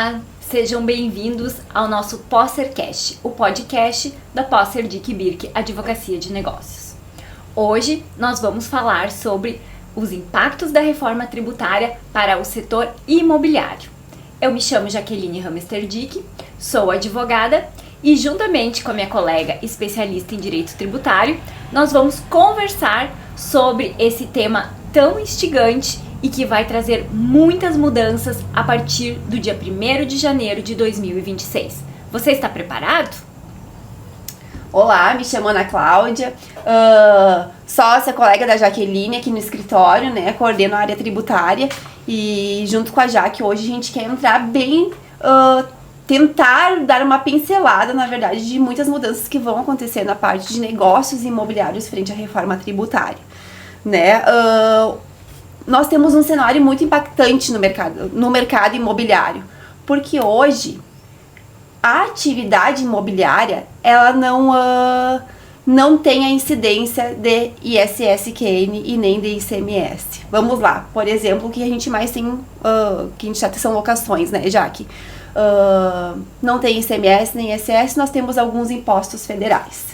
Olá, sejam bem-vindos ao nosso Possercast, o podcast da Posser Dick Birk Advocacia de Negócios. Hoje nós vamos falar sobre os impactos da reforma tributária para o setor imobiliário. Eu me chamo Jaqueline Hamster Dick, sou advogada e juntamente com a minha colega especialista em direito tributário, nós vamos conversar sobre esse tema tão instigante e que vai trazer muitas mudanças a partir do dia 1º de janeiro de 2026. Você está preparado? Olá, me chamo Ana Cláudia, sócia, colega da Jaqueline aqui no escritório, né? Coordeno a área tributária e junto com a Jaque hoje a gente quer entrar bem, tentar dar uma pincelada, na verdade, de muitas mudanças que vão acontecer na parte de negócios imobiliários frente à reforma tributária, né? Nós temos um cenário muito impactante no mercado imobiliário, porque hoje a atividade imobiliária ela não tem a incidência de ISS-QN e nem de ICMS. Vamos lá, por exemplo, o que a gente mais tem, que a gente já são locações, né, Jaque? Não tem ICMS nem ISS, nós temos alguns impostos federais.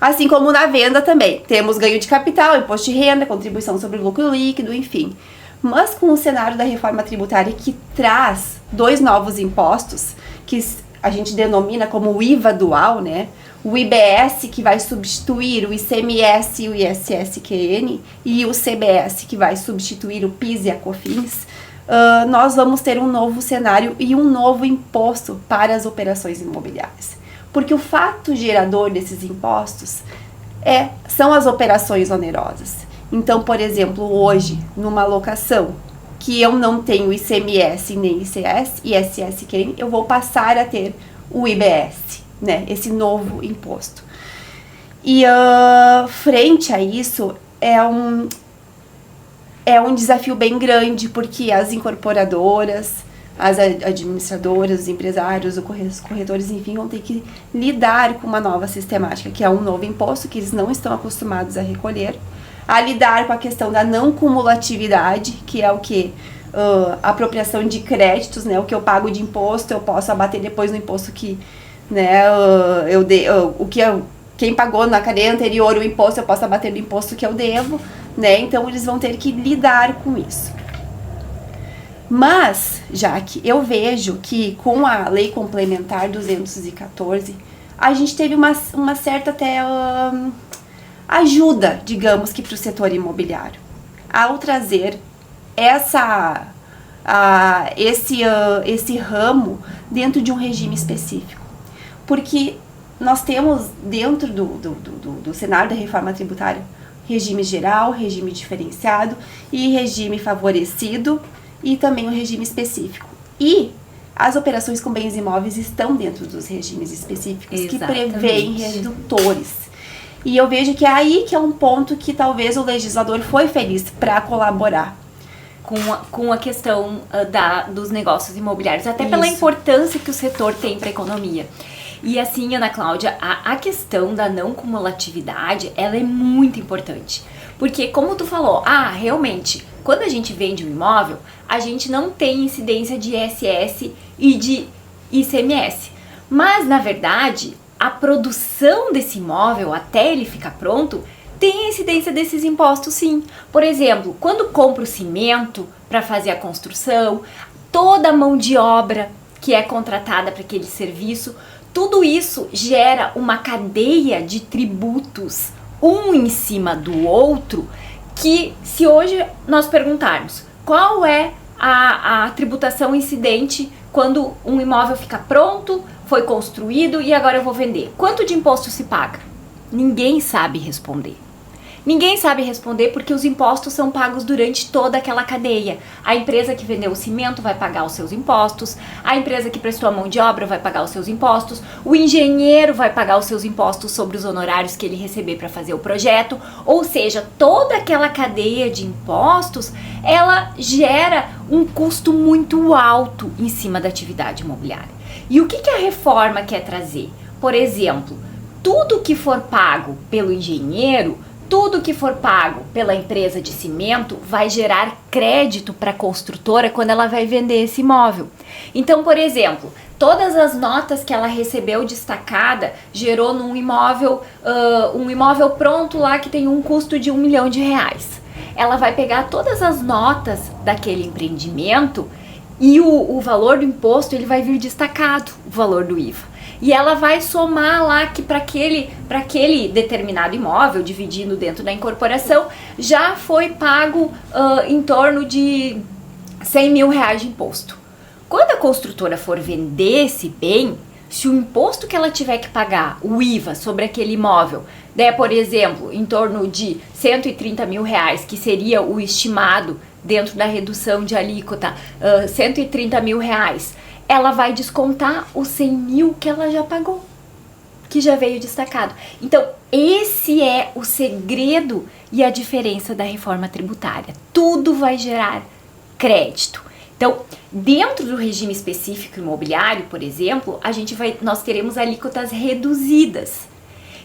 Assim como na venda também, temos ganho de capital, imposto de renda, contribuição sobre o lucro líquido, enfim. Mas com o cenário da reforma tributária que traz dois novos impostos, que a gente denomina como o IVA dual, né? O IBS, que vai substituir o ICMS e o ISS-QN, e o CBS, que vai substituir o PIS e a COFINS, nós vamos ter um novo cenário e um novo imposto para as operações imobiliárias. Porque o fato gerador desses impostos são as operações onerosas. Então, por exemplo, hoje, numa locação que eu não tenho ICMS nem ICS, ISS-QN, eu vou passar a ter o IBS, né? Esse novo imposto. E frente a isso, é um desafio bem grande, porque as incorporadoras, as administradoras, os empresários, os corretores, enfim, vão ter que lidar com uma nova sistemática, que é um novo imposto que eles não estão acostumados a recolher, a lidar com a questão da não cumulatividade, que é o que? Apropriação de créditos, né? O que eu pago de imposto, eu posso abater depois no imposto que, né, quem pagou na cadeia anterior o imposto, eu posso abater no imposto que eu devo, né? Então, eles vão ter que lidar com isso. Mas, Jaque, eu vejo que com a Lei Complementar 214, a gente teve uma certa até ajuda, digamos que para o setor imobiliário, ao trazer esse ramo dentro de um regime específico. Porque nós temos dentro do cenário da reforma tributária regime geral, regime diferenciado e regime favorecido, e também o regime específico. E as operações com bens imóveis estão dentro dos regimes específicos. Exatamente. Que prevêem redutores. E eu vejo que é aí que é um ponto que talvez o legislador foi feliz para colaborar. Com a questão dos negócios imobiliários, até pela importância que o setor tem para a economia. E assim, Ana Cláudia, a questão da não cumulatividade, ela é muito importante. Porque, como tu falou, realmente, quando a gente vende um imóvel, a gente não tem incidência de ISS e de ICMS. Mas, na verdade, a produção desse imóvel, até ele ficar pronto, tem a incidência desses impostos, sim. Por exemplo, quando compro cimento para fazer a construção, toda a mão de obra que é contratada para aquele serviço, tudo isso gera uma cadeia de tributos, um em cima do outro, que se hoje nós perguntarmos qual é a tributação incidente quando um imóvel fica pronto, foi construído e agora eu vou vender, quanto de imposto se paga? Ninguém sabe responder. Ninguém sabe responder porque os impostos são pagos durante toda aquela cadeia. A empresa que vendeu o cimento vai pagar os seus impostos, a empresa que prestou a mão de obra vai pagar os seus impostos, o engenheiro vai pagar os seus impostos sobre os honorários que ele receber para fazer o projeto, ou seja, toda aquela cadeia de impostos, ela gera um custo muito alto em cima da atividade imobiliária. E o que a reforma quer trazer? Por exemplo, tudo que for pago pelo engenheiro tudo que for pago pela empresa de cimento vai gerar crédito para a construtora quando ela vai vender esse imóvel. Então, por exemplo, todas as notas que ela recebeu destacada gerou num imóvel, um imóvel pronto lá que tem um custo de R$1 milhão. Ela vai pegar todas as notas daquele empreendimento e o valor do imposto ele vai vir destacado, o valor do IVA. E ela vai somar lá que para aquele determinado imóvel, dividindo dentro da incorporação, já foi pago em torno de R$100 mil de imposto. Quando a construtora for vender esse bem, se o imposto que ela tiver que pagar, o IVA, sobre aquele imóvel, der, por exemplo, em torno de R$130 mil, que seria o estimado dentro da redução de alíquota, R$130 mil, ela vai descontar os 100 mil que ela já pagou, que já veio destacado. Então, esse é o segredo e a diferença da reforma tributária. Tudo vai gerar crédito. Então, dentro do regime específico imobiliário, por exemplo, nós teremos alíquotas reduzidas,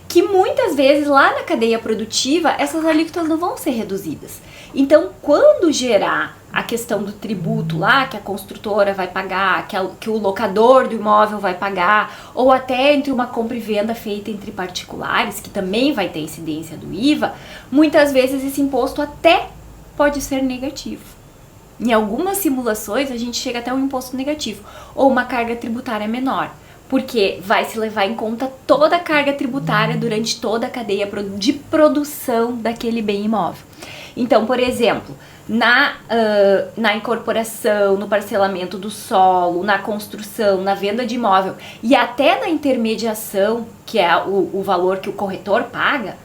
que muitas vezes lá na cadeia produtiva, essas alíquotas não vão ser reduzidas. Então, quando gerar a questão do tributo lá, que a construtora vai pagar, que o locador do imóvel vai pagar, ou até entre uma compra e venda feita entre particulares, que também vai ter incidência do IVA, muitas vezes esse imposto até pode ser negativo. Em algumas simulações, a gente chega até um imposto negativo, ou uma carga tributária menor, porque vai se levar em conta toda a carga tributária durante toda a cadeia de produção daquele bem imóvel. Então, por exemplo, na incorporação, no parcelamento do solo, na construção, na venda de imóvel e até na intermediação, que é o valor que o corretor paga,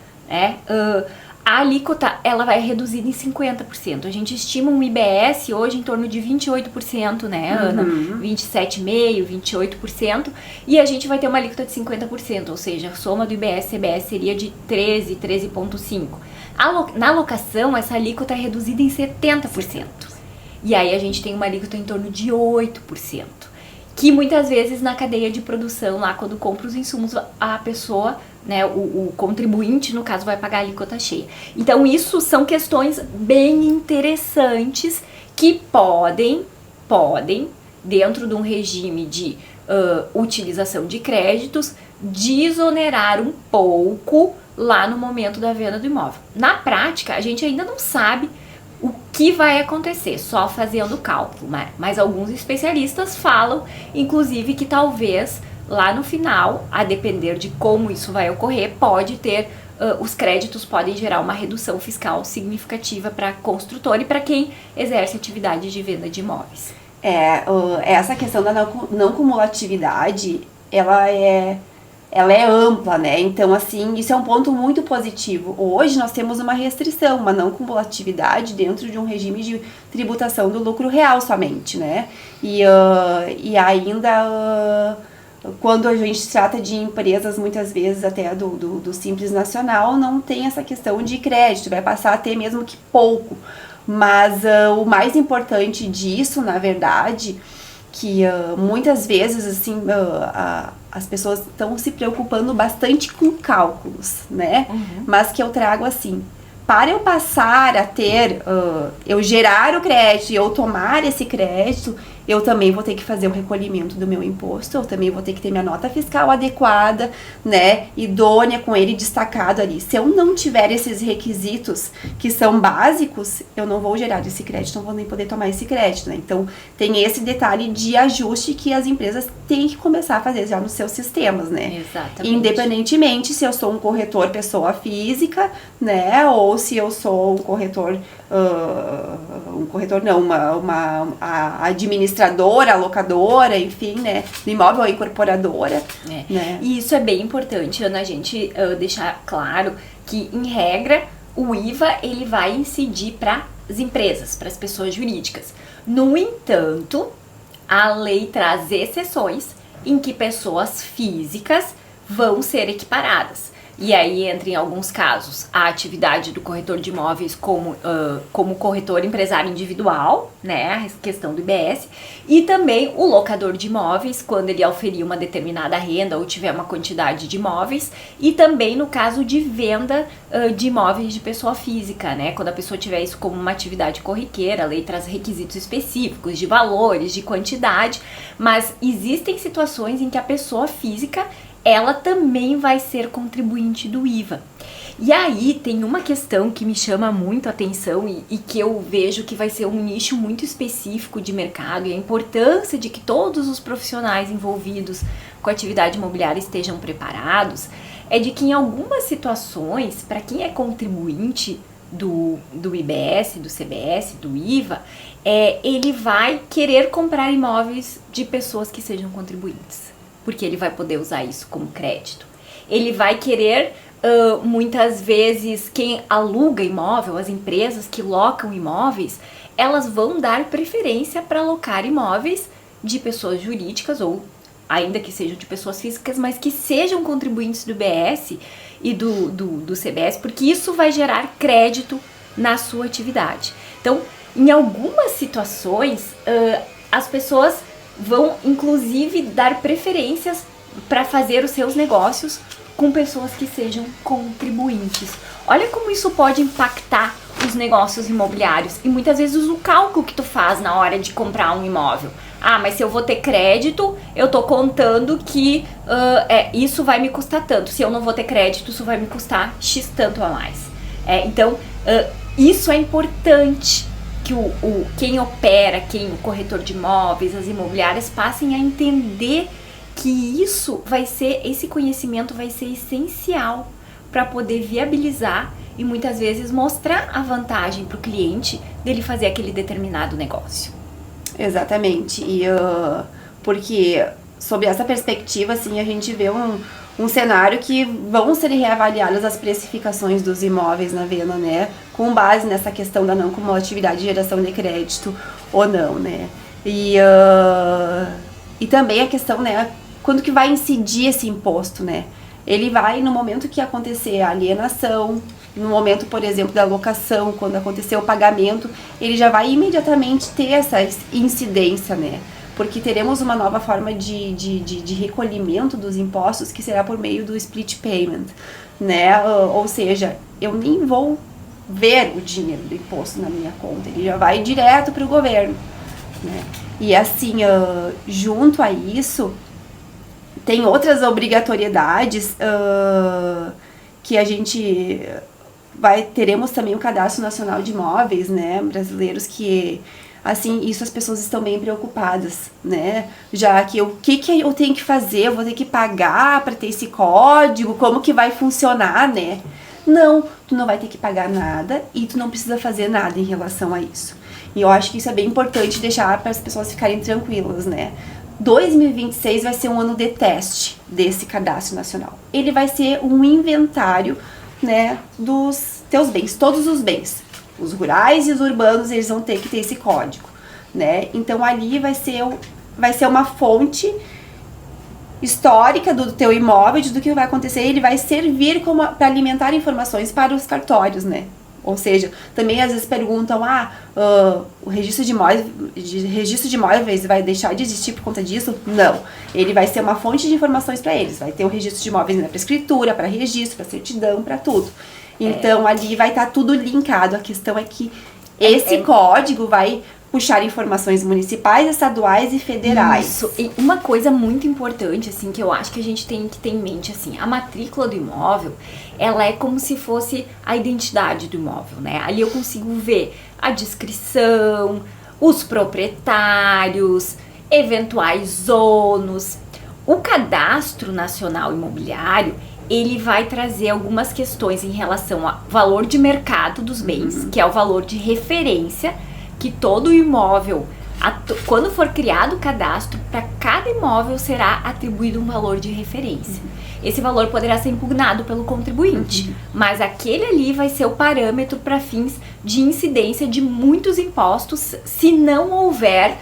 a alíquota ela vai reduzida em 50%. A gente estima um IBS hoje em torno de 28%, né, Ana? 27,5%, 28%. E a gente vai ter uma alíquota de 50%, ou seja, a soma do IBS e CBS seria de 13,5%. Na locação, essa alíquota é reduzida em 70%. E aí a gente tem uma alíquota em torno de 8%. Que muitas vezes na cadeia de produção, lá quando compra os insumos, a pessoa, né, o contribuinte, no caso, vai pagar a alíquota cheia. Então, isso são questões bem interessantes que podem, dentro de um regime de utilização de créditos, desonerar um pouco lá no momento da venda do imóvel. Na prática, a gente ainda não sabe o que vai acontecer, só fazendo o cálculo, mas alguns especialistas falam, inclusive, que talvez lá no final, a depender de como isso vai ocorrer, pode ter, os créditos podem gerar uma redução fiscal significativa para a construtora e para quem exerce atividade de venda de imóveis. Essa questão da não cumulatividade, ela é ampla, né? Então, assim, isso é um ponto muito positivo. Hoje nós temos uma restrição, uma não cumulatividade dentro de um regime de tributação do lucro real somente, né? E ainda, quando a gente trata de empresas, muitas vezes até do Simples Nacional, não tem essa questão de crédito, vai passar a ter mesmo que pouco. Mas o mais importante disso, na verdade, que muitas vezes, assim, as pessoas estão se preocupando bastante com cálculos, né? Mas que eu trago assim, para eu passar a ter, eu gerar o crédito e eu tomar esse crédito, eu também vou ter que fazer o recolhimento do meu imposto, eu também vou ter que ter minha nota fiscal adequada, né, idônea, com ele destacado ali. Se eu não tiver esses requisitos que são básicos, eu não vou gerar esse crédito, não vou nem poder tomar esse crédito, né? Então, tem esse detalhe de ajuste que as empresas têm que começar a fazer já nos seus sistemas, né? Exatamente. Independentemente se eu sou um corretor pessoa física, né, ou se eu sou um corretor, a administradora, a locadora, enfim, né, do imóvel, a incorporadora. Né? E isso é bem importante, Ana, a gente deixar claro que, em regra, o IVA ele vai incidir para as empresas, para as pessoas jurídicas. No entanto, a lei traz exceções em que pessoas físicas vão ser equiparadas. E aí entra em alguns casos a atividade do corretor de imóveis como corretor empresário individual, né, a questão do IBS, e também o locador de imóveis, quando ele auferir uma determinada renda ou tiver uma quantidade de imóveis, e também no caso de venda de imóveis de pessoa física, né, quando a pessoa tiver isso como uma atividade corriqueira, a lei traz requisitos específicos de valores, de quantidade, mas existem situações em que a pessoa física ela também vai ser contribuinte do IVA. E aí tem uma questão que me chama muito a atenção e que eu vejo que vai ser um nicho muito específico de mercado, e a importância de que todos os profissionais envolvidos com a atividade imobiliária estejam preparados, é de que em algumas situações, para quem é contribuinte do IBS, do CBS, do IVA, ele vai querer comprar imóveis de pessoas que sejam contribuintes, porque ele vai poder usar isso como crédito. Ele vai querer, muitas vezes, quem aluga imóvel, as empresas que locam imóveis, elas vão dar preferência para alocar imóveis de pessoas jurídicas ou ainda que sejam de pessoas físicas, mas que sejam contribuintes do IBS e do CBS, porque isso vai gerar crédito na sua atividade. Então, em algumas situações, as pessoas vão, inclusive, dar preferências para fazer os seus negócios com pessoas que sejam contribuintes. Olha como isso pode impactar os negócios imobiliários e muitas vezes o cálculo que tu faz na hora de comprar um imóvel. Ah, mas se eu vou ter crédito, eu tô contando que isso vai me custar tanto. Se eu não vou ter crédito, isso vai me custar X tanto a mais. Então, isso é importante que quem opera, o corretor de imóveis, as imobiliárias passem a entender que esse conhecimento vai ser essencial para poder viabilizar e muitas vezes mostrar a vantagem para o cliente dele fazer aquele determinado negócio. Exatamente, e porque sob essa perspectiva, assim, a gente vê um cenário que vão ser reavaliadas as precificações dos imóveis na venda, né, com base nessa questão da não cumulatividade de geração de crédito ou não, né, e também a questão, né, quando que vai incidir esse imposto, né, ele vai no momento que acontecer a alienação, no momento, por exemplo, da locação, quando acontecer o pagamento, ele já vai imediatamente ter essa incidência, né? Porque teremos uma nova forma de recolhimento dos impostos, que será por meio do split payment, né? Ou seja, eu nem vou ver o dinheiro do imposto na minha conta, ele já vai direto para o governo, né? E assim, junto a isso, tem outras obrigatoriedades que a gente teremos também o Cadastro Nacional de Imóveis, né, brasileiros, que, assim, isso as pessoas estão bem preocupadas, né, já que o que eu tenho que fazer, eu vou ter que pagar para ter esse código, como que vai funcionar, né? Não, tu não vai ter que pagar nada e tu não precisa fazer nada em relação a isso. E eu acho que isso é bem importante deixar para as pessoas ficarem tranquilas, né. 2026 vai ser um ano de teste desse Cadastro Nacional. Ele vai ser um inventário, né, dos teus bens, todos os bens, os rurais e os urbanos, eles vão ter que ter esse código, né, então ali vai ser uma fonte histórica do teu imóvel, do que vai acontecer, ele vai servir para alimentar informações para os cartórios, né, ou seja, também às vezes perguntam, o registro de imóveis vai deixar de existir por conta disso? Não, ele vai ser uma fonte de informações para eles, vai ter o registro de imóveis, né, para escritura, para registro, para certidão, para tudo. Então ali vai estar tudo linkado, a questão é que esse código vai puxar informações municipais, estaduais e federais. Isso, e uma coisa muito importante, assim, que eu acho que a gente tem que ter em mente, assim, a matrícula do imóvel, ela é como se fosse a identidade do imóvel, né? Ali eu consigo ver a descrição, os proprietários, eventuais ônus. O Cadastro Nacional Imobiliário, ele vai trazer algumas questões em relação ao valor de mercado dos bens, que é o valor de referência, que todo imóvel, quando for criado o cadastro, para cada imóvel será atribuído um valor de referência. Esse valor poderá ser impugnado pelo contribuinte, mas aquele ali vai ser o parâmetro para fins de incidência de muitos impostos, se não houver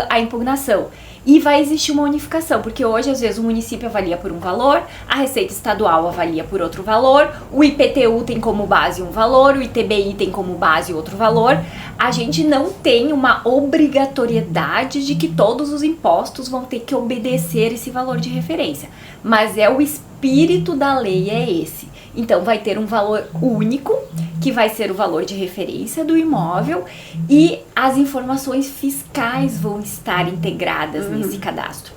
a impugnação. E vai existir uma unificação, porque hoje às vezes o município avalia por um valor, a Receita Estadual avalia por outro valor, o IPTU tem como base um valor, o ITBI tem como base outro valor. A gente não tem uma obrigatoriedade de que todos os impostos vão ter que obedecer esse valor de referência, mas o espírito da lei é esse. Então vai ter um valor único, que vai ser o valor de referência do imóvel, e as informações fiscais vão estar integradas nesse cadastro.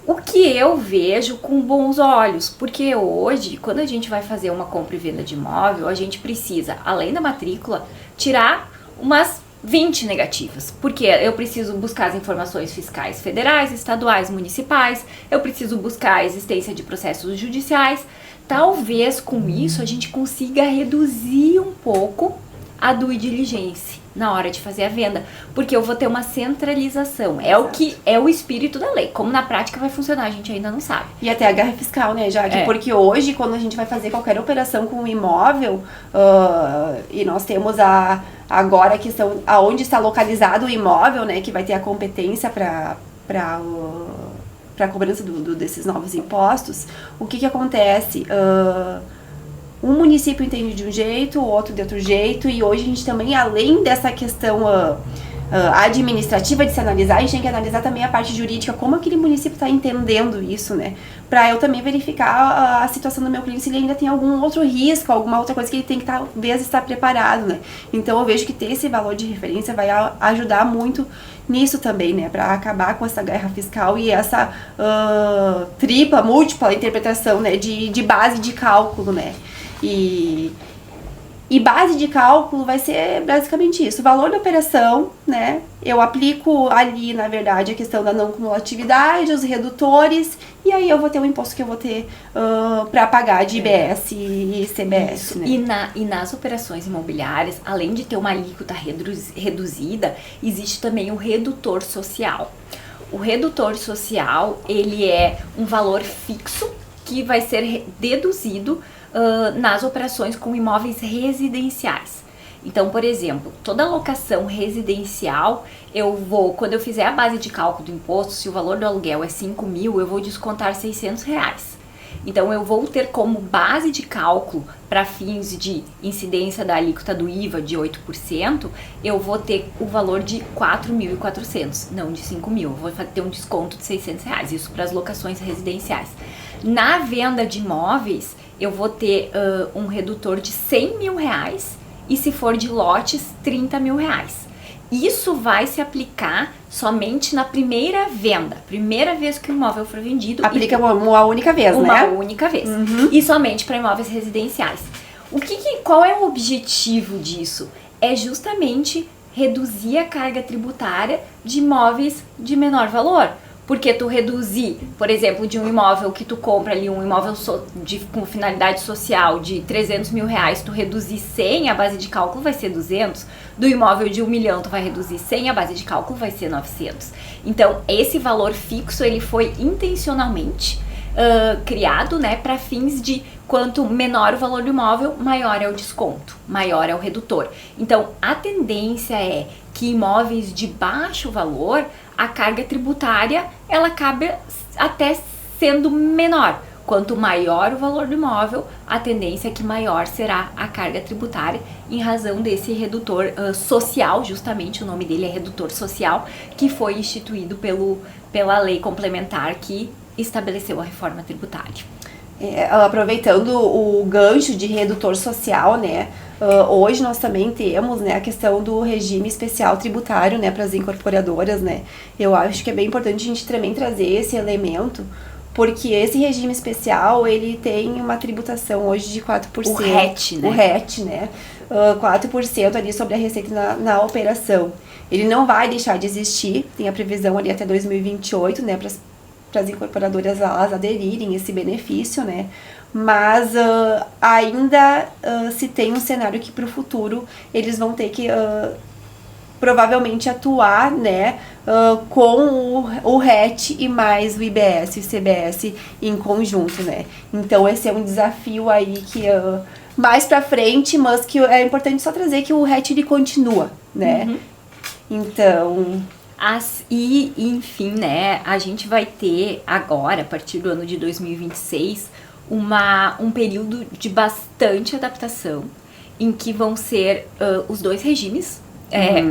O que eu vejo com bons olhos, porque hoje, quando a gente vai fazer uma compra e venda de imóvel, a gente precisa, além da matrícula, tirar umas 20 negativas, porque eu preciso buscar as informações fiscais federais, estaduais, municipais, eu preciso buscar a existência de processos judiciais. Talvez com isso a gente consiga reduzir um pouco a due diligence na hora de fazer a venda, porque eu vou ter uma centralização. É o que é o espírito da lei. Como na prática vai funcionar, a gente ainda não sabe. E até a guerra fiscal, né, Jaque? Porque hoje, quando a gente vai fazer qualquer operação com um imóvel, e nós temos agora a questão aonde está localizado o imóvel, né, que vai ter a competência para a cobrança desses novos impostos, o que acontece? Um município entende de um jeito, o outro de outro jeito, e hoje a gente também, além dessa questão administrativa de se analisar, a gente tem que analisar também a parte jurídica, como aquele município está entendendo isso, né? Para eu também verificar a situação do meu cliente, se ele ainda tem algum outro risco, alguma outra coisa que ele tem que talvez estar preparado, né? Então eu vejo que ter esse valor de referência vai ajudar muito nisso também, né? Para acabar com essa guerra fiscal e essa múltipla interpretação, né? De base de cálculo, né? E base de cálculo vai ser basicamente isso, o valor da operação, né? Eu aplico ali, na verdade, a questão da não cumulatividade, os redutores, e aí eu vou ter o imposto que eu vou ter para pagar de IBS e CBS. Isso, né? E nas operações imobiliárias, além de ter uma alíquota reduzida, existe também o redutor social. O redutor social, ele é um valor fixo que vai ser deduzido nas operações com imóveis residenciais. Então, por exemplo, toda locação residencial, quando eu fizer a base de cálculo do imposto, se o valor do aluguel é 5 mil, eu vou descontar R$600. Então, eu vou ter como base de cálculo, para fins de incidência da alíquota do IVA de 8%, eu vou ter o valor de 4.400, não de 5 mil. Eu vou ter um desconto de R$600, isso para as locações residenciais. Na venda de imóveis, eu vou ter um redutor de R$100 mil, e se for de lotes, R$30 mil. Isso vai se aplicar somente na primeira venda, primeira vez que o imóvel for vendido. Aplica uma única vez, né? Uma única vez. E somente para imóveis residenciais. Qual é o objetivo disso? É justamente reduzir a carga tributária de imóveis de menor valor. Porque tu reduzir, por exemplo, de um imóvel que tu compra ali, um imóvel com finalidade social de R$300 mil, tu reduzir 100, a base de cálculo vai ser 200. Do imóvel de 1 milhão, tu vai reduzir 100, a base de cálculo vai ser 900. Então, esse valor fixo, ele foi intencionalmente criado, né, para fins de quanto menor o valor do imóvel, maior é o desconto, maior é o redutor. Então, a tendência é que imóveis de baixo valor, a carga tributária, ela acaba até sendo menor. Quanto maior o valor do imóvel, a tendência é que maior será a carga tributária, em razão desse redutor social, justamente o nome dele é redutor social, que foi instituído pela lei complementar que estabeleceu a reforma tributária. Aproveitando o gancho de redutor social, né? Hoje nós também temos, né, a questão do regime especial tributário, né, para as incorporadoras, né? Eu acho que é bem importante a gente também trazer esse elemento, porque esse regime especial, ele tem uma tributação hoje de 4%. O RET, né? O RET, né? 4% ali sobre a receita na operação. Ele não vai deixar de existir, tem a previsão ali até 2028, né, para as incorporadoras elas aderirem a esse benefício, né? Mas ainda se tem um cenário que para o futuro eles vão ter que provavelmente atuar, né, com o RET e mais o IBS e o CBS em conjunto, né? Então esse é um desafio aí que mais para frente, mas que é importante só trazer que o RET ele continua, né? Então Enfim, né, a gente vai ter agora, a partir do ano de 2026, um período de bastante adaptação, em que vão ser os dois regimes,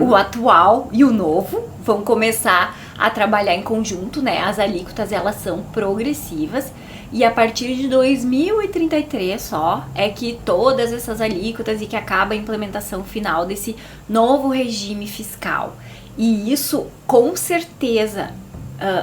o atual e o novo, vão começar a trabalhar em conjunto, né? As alíquotas, elas são progressivas, e a partir de 2033 só é que todas essas alíquotas, e que acaba a implementação final desse novo regime fiscal. E isso, com certeza,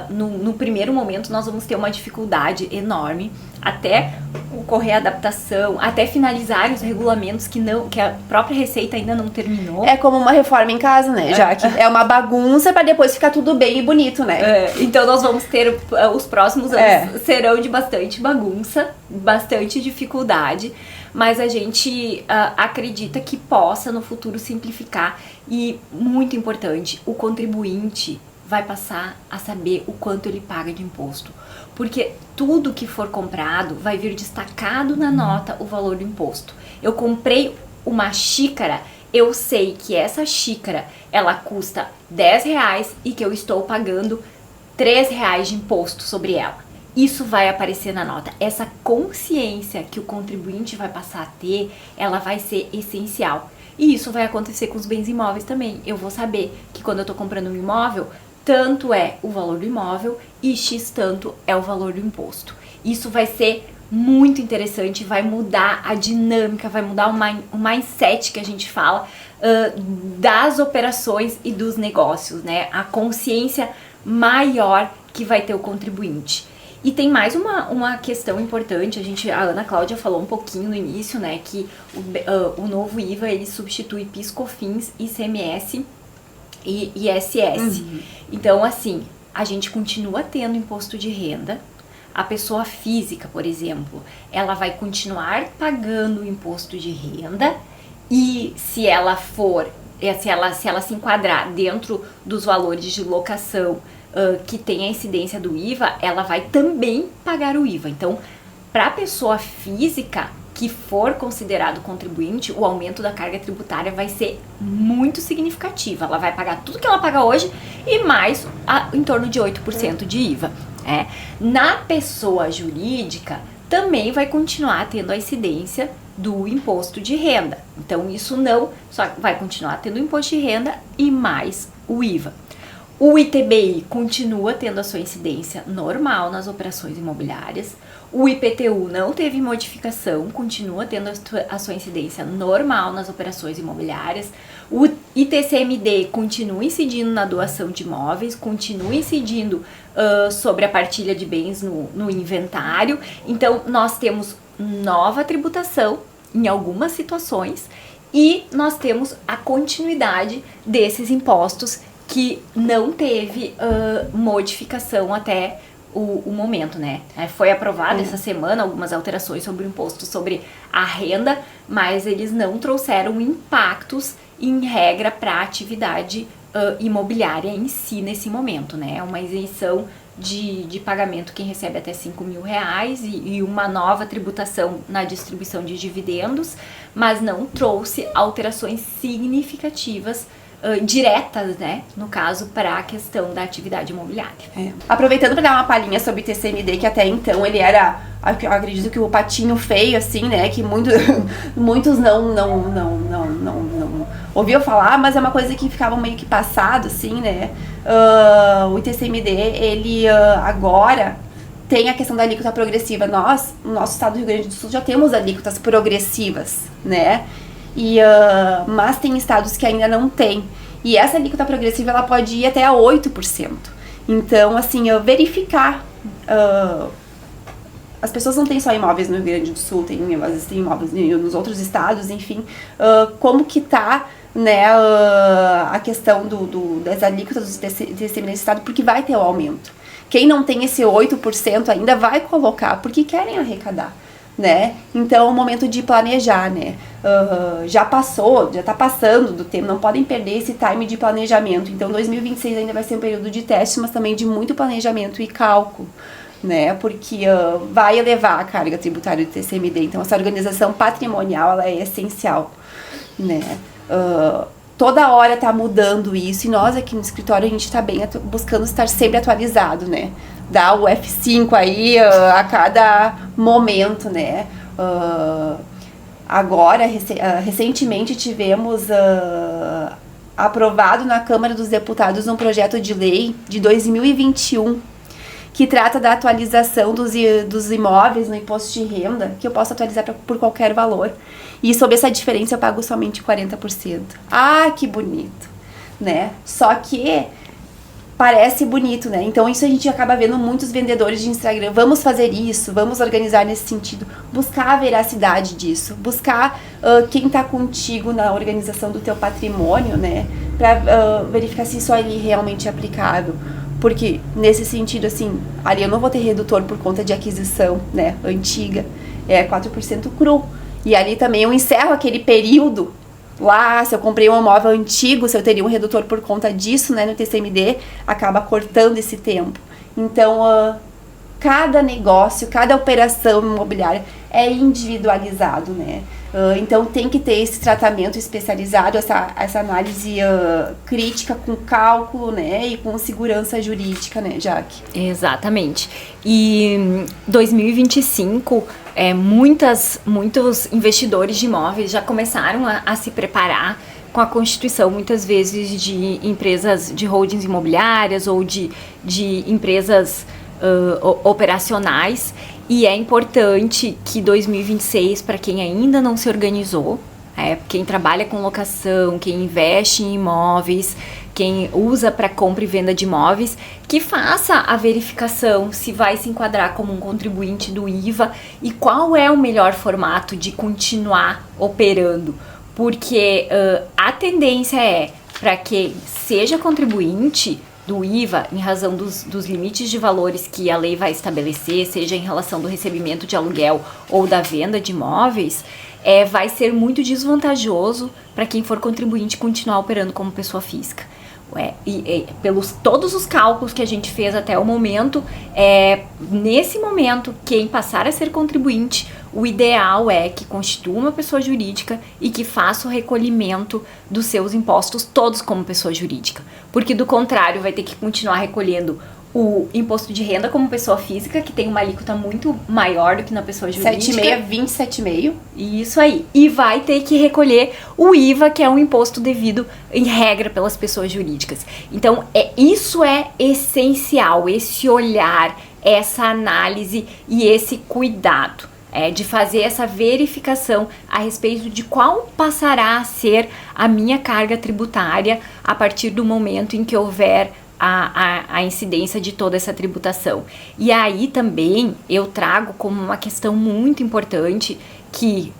no primeiro momento nós vamos ter uma dificuldade enorme até ocorrer a adaptação, até finalizar os regulamentos que a própria Receita ainda não terminou. É como uma reforma em casa, né? Já que é uma bagunça para depois ficar tudo bem e bonito, né? Então nós vamos ter, os próximos anos serão de bastante bagunça, bastante dificuldade, mas a gente acredita que possa no futuro simplificar. E, muito importante, o contribuinte vai passar a saber o quanto ele paga de imposto, porque tudo que for comprado vai vir destacado na nota o valor do imposto. Eu comprei uma xícara, eu sei que essa xícara ela custa R$10 e que eu estou pagando R$3 de imposto sobre ela. Isso vai aparecer na nota. Essa consciência que o contribuinte vai passar a ter, ela vai ser essencial. E isso vai acontecer com os bens imóveis também. Eu vou saber que quando eu estou comprando um imóvel, tanto é o valor do imóvel e X tanto é o valor do imposto. Isso vai ser muito interessante, vai mudar a dinâmica, vai mudar o mindset que a gente fala das operações e dos negócios, né? A consciência maior que vai ter o contribuinte. E tem mais uma questão importante, a Ana Cláudia falou um pouquinho no início, né, que o novo IVA, ele substitui PIS, COFINS, ICMS e ISS. Então, assim, a gente continua tendo imposto de renda. A pessoa física, por exemplo, ela vai continuar pagando o imposto de renda, e se ela se enquadrar dentro dos valores de locação que tem a incidência do IVA, ela vai também pagar o IVA. Então, para a pessoa física que for considerado contribuinte, o aumento da carga tributária vai ser muito significativo. Ela vai pagar tudo que ela paga hoje e mais em torno de 8% de IVA. Na pessoa jurídica, também vai continuar tendo a incidência do imposto de renda. Então, isso não, só vai continuar tendo o imposto de renda e mais o IVA. O ITBI continua tendo a sua incidência normal nas operações imobiliárias. O IPTU não teve modificação, continua tendo a sua incidência normal nas operações imobiliárias. O ITCMD continua incidindo na doação de imóveis, continua incidindo sobre a partilha de bens no inventário. Então, nós temos nova tributação em algumas situações e nós temos a continuidade desses impostos que não teve modificação até o momento, né? Foi aprovada essa semana algumas alterações sobre o imposto sobre a renda, mas eles não trouxeram impactos em regra para a atividade imobiliária em si nesse momento, né? Uma isenção de pagamento quem recebe até R$5.000 e uma nova tributação na distribuição de dividendos, mas não trouxe alterações significativas diretas, né, no caso, para a questão da atividade imobiliária. Aproveitando para dar uma palhinha sobre o TCMD, que até então ele era, eu acredito que o patinho feio, assim, né, que muitos não ouviam falar, mas é uma coisa que ficava meio que passado, assim, né. O TCMD, ele agora tem a questão da alíquota progressiva. Nós, no nosso estado do Rio Grande do Sul, já temos alíquotas progressivas, né. Mas tem estados que ainda não tem. E essa alíquota progressiva, ela pode ir até a 8%. Então, assim, verificar. As pessoas não têm só imóveis no Rio Grande do Sul, às vezes tem imóveis nos outros estados, enfim. Como que tá, né, a questão das alíquotas do TCMD nesse estado, porque vai ter o aumento. Quem não tem esse 8% ainda vai colocar, porque querem arrecadar, né? Então é o momento de planejar, né? Já tá passando do tempo, não podem perder esse time de planejamento. Então 2026 ainda vai ser um período de teste, mas também de muito planejamento e cálculo, né? Porque vai elevar a carga tributária do TCMD. Então essa organização patrimonial, ela é essencial, né? toda hora tá mudando isso, e nós aqui no escritório a gente tá bem buscando estar sempre atualizado, né? Dar o F5 aí a cada momento, né? Agora, recentemente tivemos aprovado na Câmara dos Deputados um projeto de lei de 2021 que trata da atualização dos imóveis no imposto de renda, que eu posso atualizar por qualquer valor. E sobre essa diferença eu pago somente 40%. Ah, que bonito, né? Só que parece bonito, né? Então isso a gente acaba vendo muitos vendedores de Instagram. Vamos fazer isso, vamos organizar nesse sentido. Buscar a veracidade disso. Buscar quem tá contigo na organização do teu patrimônio, né? Pra verificar se isso aí realmente é aplicável. Porque, nesse sentido, assim, ali eu não vou ter redutor por conta de aquisição, né, antiga. É 4% cru. E ali também eu encerro aquele período lá, se eu comprei um imóvel antigo, se eu teria um redutor por conta disso, né, no TCMD, acaba cortando esse tempo. Então, cada negócio, cada operação imobiliária é individualizado, né? Então tem que ter esse tratamento especializado, essa análise crítica com cálculo, né? E com segurança jurídica, né, Jaque? Exatamente. E 2025, muitos investidores de imóveis já começaram a se preparar com a constituição, muitas vezes, de empresas de holdings imobiliárias ou de empresas operacionais. E é importante que 2026, para quem ainda não se organizou, quem trabalha com locação, quem investe em imóveis, quem usa para compra e venda de imóveis, que faça a verificação se vai se enquadrar como um contribuinte do IVA e qual é o melhor formato de continuar operando. Porque a tendência é para que seja contribuinte do IVA, em razão dos limites de valores que a lei vai estabelecer, seja em relação do recebimento de aluguel ou da venda de imóveis, vai ser muito desvantajoso para quem for contribuinte continuar operando como pessoa física. Pelos todos os cálculos que a gente fez até o momento, nesse momento, quem passar a ser contribuinte, o ideal é que constitua uma pessoa jurídica e que faça o recolhimento dos seus impostos todos como pessoa jurídica. Porque do contrário, vai ter que continuar recolhendo o imposto de renda como pessoa física, que tem uma alíquota muito maior do que na pessoa jurídica. 7,5, 27,5. Isso aí. E vai ter que recolher o IVA, que é um imposto devido em regra pelas pessoas jurídicas. Então, isso é essencial, esse olhar, essa análise e esse cuidado. De fazer essa verificação a respeito de qual passará a ser a minha carga tributária a partir do momento em que houver a incidência de toda essa tributação. E aí também eu trago como uma questão muito importante que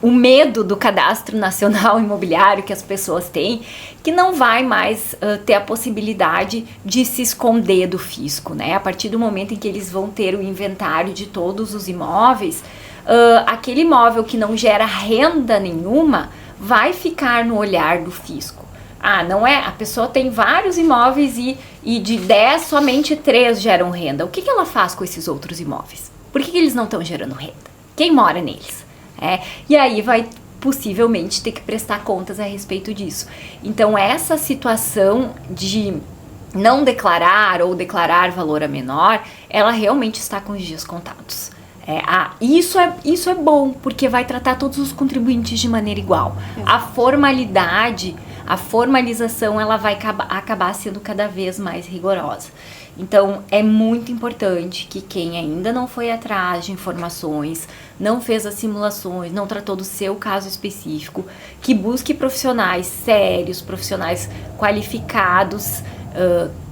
o medo do Cadastro Nacional Imobiliário que as pessoas têm, que não vai mais ter a possibilidade de se esconder do fisco, né? A partir do momento em que eles vão ter o inventário de todos os imóveis, aquele imóvel que não gera renda nenhuma vai ficar no olhar do fisco. Não é? A pessoa tem vários imóveis e de 10, somente 3 geram renda. O que ela faz com esses outros imóveis? Por que eles não estão gerando renda? Quem mora neles? E aí vai possivelmente ter que prestar contas a respeito disso. Então essa situação de não declarar ou declarar valor a menor, ela realmente está com os dias contados. Isso é bom, porque vai tratar todos os contribuintes de maneira igual. A formalização, ela vai acabar sendo cada vez mais rigorosa. Então, é muito importante que quem ainda não foi atrás de informações, não fez as simulações, não tratou do seu caso específico, que busque profissionais sérios, profissionais qualificados,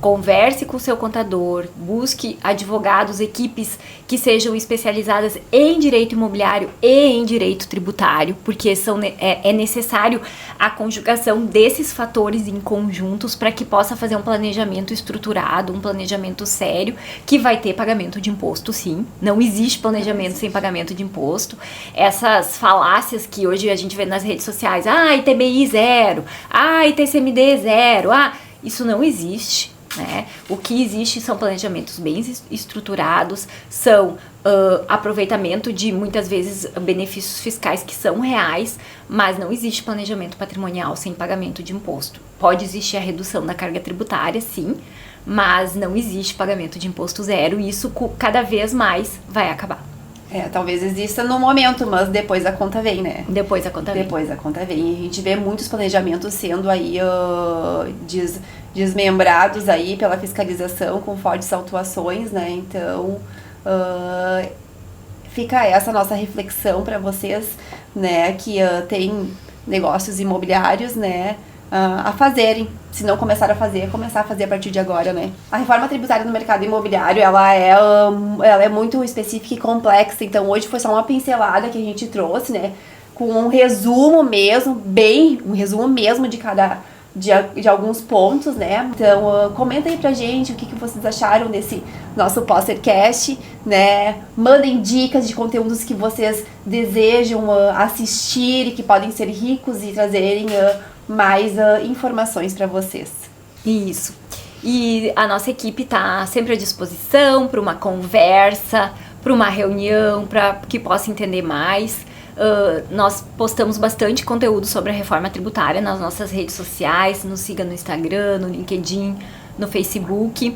converse com o seu contador, busque advogados, equipes que sejam especializadas em direito imobiliário e em direito tributário, porque é necessário a conjugação desses fatores em conjuntos para que possa fazer um planejamento estruturado, um planejamento sério, que vai ter pagamento de imposto, sim. Não existe planejamento sem pagamento de imposto. Essas falácias que hoje a gente vê nas redes sociais, ITBI zero, ITCMD zero, isso não existe, né? O que existe são planejamentos bem estruturados, são aproveitamento de, muitas vezes, benefícios fiscais que são reais, mas não existe planejamento patrimonial sem pagamento de imposto. Pode existir a redução da carga tributária, sim, mas não existe pagamento de imposto zero, e isso cada vez mais vai acabar. Talvez exista no momento, mas depois a conta vem, né? Depois a conta vem. Depois a conta vem. E a gente vê muitos planejamentos sendo aí desmembrados aí pela fiscalização com fortes autuações, né? Então, fica essa nossa reflexão para vocês, né? Que tem negócios imobiliários, né? A fazerem, se não começar a fazer, começar a fazer a partir de agora, né? A reforma tributária no mercado imobiliário, ela é muito específica e complexa, então hoje foi só uma pincelada que a gente trouxe, né? Com um resumo mesmo, um resumo mesmo de alguns pontos, né? Então, comenta aí pra gente o que vocês acharam desse nosso Postercast, né? Mandem dicas de conteúdos que vocês desejam assistir e que podem ser ricos e trazerem mais informações para vocês. Isso. E a nossa equipe está sempre à disposição para uma conversa, para uma reunião, para que possa entender mais. Nós postamos bastante conteúdo sobre a reforma tributária nas nossas redes sociais. Nos siga no Instagram, no LinkedIn, no Facebook.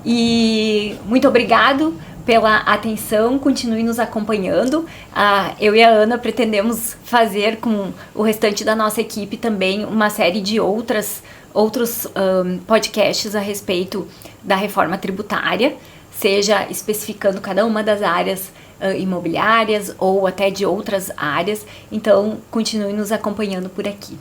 E muito obrigado pela atenção, continue nos acompanhando. Eu e a Ana pretendemos fazer com o restante da nossa equipe também uma série de outros podcasts a respeito da reforma tributária, seja especificando cada uma das áreas imobiliárias ou até de outras áreas. Então, continue nos acompanhando por aqui.